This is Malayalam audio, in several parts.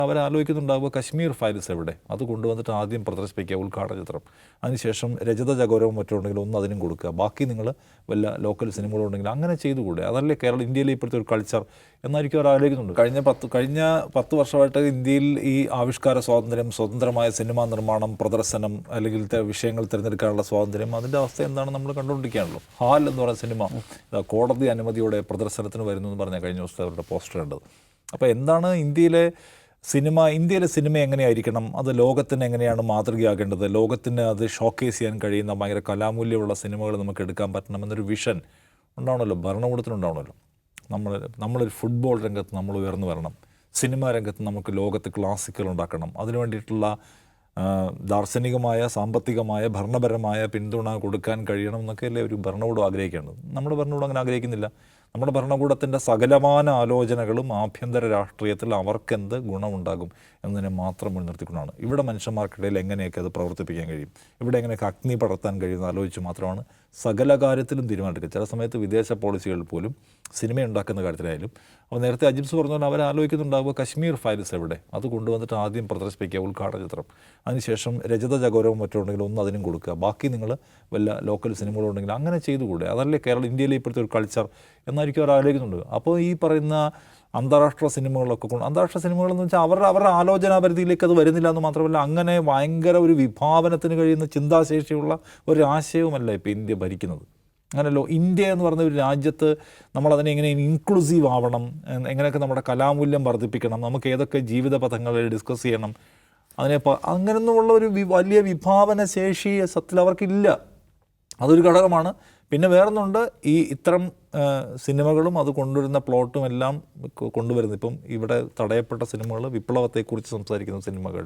അവരാലോചിക്കുന്നുണ്ടാവുക കശ്മീർ ഫയൽസ് എവിടെ, അത് കൊണ്ടുവന്നിട്ട് ആദ്യം പ്രദർശിപ്പിക്കുക ഉദ്ഘാടന ചിത്രം, അതിനുശേഷം രജത ചകോരവും മറ്റുണ്ടെങ്കിൽ ഒന്ന് അതിനും കൊടുക്കുക, ബാക്കി നിങ്ങൾ വല്ല ലോക്കൽ സിനിമകളുണ്ടെങ്കിൽ അങ്ങനെ ചെയ്തുകൂടെ? അതല്ലേ ഇന്ത്യയിലെ ഇപ്പോഴത്തെ ഒരു കൾച്ചർ എന്നായിരിക്കും അവർ ആലോചിക്കുന്നുണ്ട്. കഴിഞ്ഞ 10 വർഷമായിട്ട് ഇന്ത്യയിൽ ഈ ആവിഷ്കാര സ്വാതന്ത്ര്യം, സ്വതന്ത്രമായ സിനിമാ നിർമ്മാണം, പ്രദർശനം, അല്ലെങ്കിൽ വിഷയങ്ങൾ തിരഞ്ഞെടുക്കാനുള്ള സ്വാതന്ത്ര്യം, അതിൻ്റെ അവസ്ഥ എന്താണ് നമ്മൾ കണ്ടുകൊണ്ടിരിക്കുകയാണല്ലോ. ഹാൽ എന്ന് പറയുന്ന സിനിമ കോടതി അനുമതിയോടെ പ്രദർശനത്തിന് വരുന്നു എന്ന് പറഞ്ഞാൽ കഴിഞ്ഞ ദിവസത്തെ അവരുടെ പോസ്റ്റർ കണ്ടത്. അപ്പോൾ എന്താണ് ഇന്ത്യയിലെ സിനിമ എങ്ങനെയായിരിക്കണം, അത് ലോകത്തിന് എങ്ങനെയാണ് മാതൃകയാകേണ്ടത്, ലോകത്തിന് അത് ഷോക്കേസ് ചെയ്യാൻ കഴിയുന്ന ഭയങ്കര കലാമൂല്യമുള്ള സിനിമകൾ നമുക്ക് എടുക്കാൻ പറ്റണം എന്നൊരു വിഷൻ ഉണ്ടാവണമല്ലോ, ഭരണകൂടത്തിനുണ്ടാവണമല്ലോ. നമ്മളൊരു ഫുട്ബോൾ രംഗത്ത് നമ്മൾ ഉയർന്നു വരണം, സിനിമാ രംഗത്ത് നമുക്ക് ലോകത്ത് ക്ലാസിക്കൽ ഉണ്ടാക്കണം, അതിനു വേണ്ടിയിട്ടുള്ള ദാർശനികമായ, സാമ്പത്തികമായ, ഭരണപരമായ പിന്തുണ കൊടുക്കാൻ കഴിയണം എന്നൊക്കെയല്ലേ ഒരു ഭരണകൂടം ആഗ്രഹിക്കേണ്ടത്. നമ്മുടെ ഭരണകൂടം അങ്ങനെ ആഗ്രഹിക്കുന്നില്ല. നമ്മുടെ ഭരണകൂടത്തിൻ്റെ സകലമാന ആലോചനകളും ആഭ്യന്തര രാഷ്ട്രീയത്തിൽ അവർക്കെന്ത് ഗുണമുണ്ടാകും എന്നതിനെ മാത്രം മുൻനിർത്തിക്കൊണ്ടാണ്. ഇവിടെ മനുഷ്യന്മാർക്കിടയിൽ എങ്ങനെയൊക്കെ അത് പ്രവർത്തിപ്പിക്കാൻ കഴിയും, ഇവിടെ എങ്ങനെയൊക്കെ അഗ്നി പടർത്താൻ കഴിയുമെന്ന് ആലോചിച്ച് മാത്രമാണ് സകല കാര്യത്തിലും തീരുമാനമെടുക്കുക. ചില സമയത്ത് വിദേശ പോളിസികളിൽ പോലും സിനിമ ഉണ്ടാക്കുന്ന കാര്യത്തിലായാലും. അപ്പോൾ നേരത്തെ അജിബ്സ് പറഞ്ഞാൽ അവരാലോചിക്കുന്നുണ്ടാവുക കശ്മീർ ഫയൽസ് എവിടെ, അത് കൊണ്ടുവന്നിട്ട് ആദ്യം പ്രദർശിപ്പിക്കുക ഉദ്ഘാടന ചിത്രം, അതിനുശേഷം രജത ചകോരവും മറ്റുണ്ടെങ്കിൽ ഒന്ന് അതിനും കൊടുക്കുക, ബാക്കി നിങ്ങൾ വല്ല ലോക്കൽ സിനിമകളുണ്ടെങ്കിൽ അങ്ങനെ ചെയ്തുകൂടെ? അതല്ലേ ഇന്ത്യയിലെ ഇപ്പോഴത്തെ ഒരു കൾച്ചർ എന്നായിരിക്കും അവർ ആലോചിക്കുന്നുണ്ട്. അപ്പോൾ ഈ പറയുന്ന അന്താരാഷ്ട്ര സിനിമകളൊക്കെ അന്താരാഷ്ട്ര സിനിമകളെന്ന് വെച്ചാൽ അവരുടെ ആലോചനാ പരിധിയിലേക്ക് അത് വരുന്നില്ല എന്ന് മാത്രമല്ല, അങ്ങനെ ഭയങ്കര ഒരു വിഭാവനത്തിന് കഴിയുന്ന ചിന്താശേഷിയുള്ള ഒരു ആശയവുമല്ല ഇപ്പോൾ ഇന്ത്യ ഭരിക്കുന്നത്. അങ്ങനെയല്ലോ, ഇന്ത്യ എന്ന് പറഞ്ഞ ഒരു രാജ്യത്ത് നമ്മളതിനെ എങ്ങനെ ഇൻക്ലൂസീവ് ആവണം, എങ്ങനെയൊക്കെ നമ്മുടെ കലാമൂല്യം വർദ്ധിപ്പിക്കണം, നമുക്ക് ഏതൊക്കെ ജീവിത പഥങ്ങൾ ഡിസ്കസ് ചെയ്യണം, അങ്ങനെയൊന്നുമുള്ള ഒരു വലിയ വിഭാവന ശേഷി സത്യത്തിൽ അവർക്കില്ല. അതൊരു ഘടകമാണ്. പിന്നെ വേറൊന്നുണ്ട്, ഇത്തരം സിനിമകളും അത് കൊണ്ടുവരുന്ന പ്ലോട്ടും എല്ലാം കൊണ്ടുവരുന്നത്. ഇപ്പം ഇവിടെ തടയപ്പെട്ട സിനിമകൾ, വിപ്ലവത്തെക്കുറിച്ച് സംസാരിക്കുന്ന സിനിമകൾ,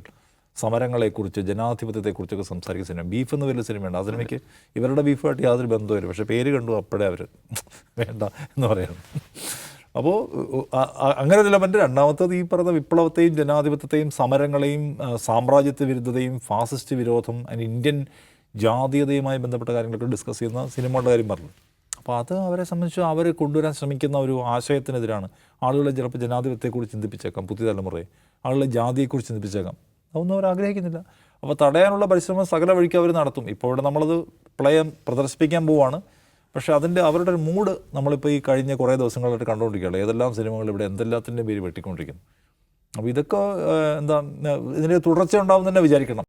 സമരങ്ങളെക്കുറിച്ച്, ജനാധിപത്യത്തെക്കുറിച്ചൊക്കെ സംസാരിക്കുന്ന സിനിമ, ബീഫ് എന്ന് വലിയ സിനിമയുണ്ട്. ആ സിനിമയ്ക്ക് ഇവരുടെ ബീഫുമായിട്ട് യാതൊരു ബന്ധവുമില്ല, പക്ഷേ പേര് കണ്ടു അപ്പോഴേ അവർ വേണ്ട എന്ന് പറയുന്നു. അപ്പോൾ അങ്ങനെ ഒരു എലമെൻറ്റ്. രണ്ടാമത്തത് ഈ പറയുന്ന വിപ്ലവത്തെയും ജനാധിപത്യത്തെയും സമരങ്ങളെയും സാമ്രാജ്യത്വ വിരുദ്ധതയും ഫാസിസ്റ്റ് വിരോധം, ഇന്ത്യൻ ജാതീയതയുമായി ബന്ധപ്പെട്ട കാര്യങ്ങളൊക്കെ ഡിസ്കസ് ചെയ്യുന്ന സിനിമകളുടെ കാര്യം പറഞ്ഞു. അപ്പോൾ അത് അവരെ സംബന്ധിച്ച് അവർ കൊണ്ടുവരാൻ ശ്രമിക്കുന്ന ഒരു ആശയത്തിനെതിരാണ്. ആളുകളെ ചിലപ്പോൾ ജനാധിപത്യത്തെക്കുറിച്ച് ചിന്തിപ്പിച്ചേക്കാം, പുതിയ തലമുറയെ ആളുകളെ ജാതിയെക്കുറിച്ച് ചിന്തിപ്പിച്ചേക്കാം. അതൊന്നും അവർ ആഗ്രഹിക്കുന്നില്ല. അപ്പോൾ തടയാനുള്ള പരിശ്രമം സകല വഴിക്ക് അവർ നടത്തും. ഇപ്പോൾ ഇവിടെ നമ്മളത് പ്രദർശിപ്പിക്കാൻ പോവുകയാണ്. പക്ഷേ അവരുടെ ഒരു മൂഡ് നമ്മളിപ്പോൾ ഈ കഴിഞ്ഞ കുറേ ദിവസങ്ങളായിട്ട് കണ്ടുകൊണ്ടിരിക്കുകയാണ്. ഏതെല്ലാം സിനിമകൾ ഇവിടെ എന്തെല്ലാത്തിൻ്റെ പേര് വെട്ടിക്കൊണ്ടിരിക്കുന്നു. അപ്പോൾ ഇതൊക്കെ ഇതിൻ്റെ തുടർച്ച ഉണ്ടാവും തന്നെ വിചാരിക്കണം.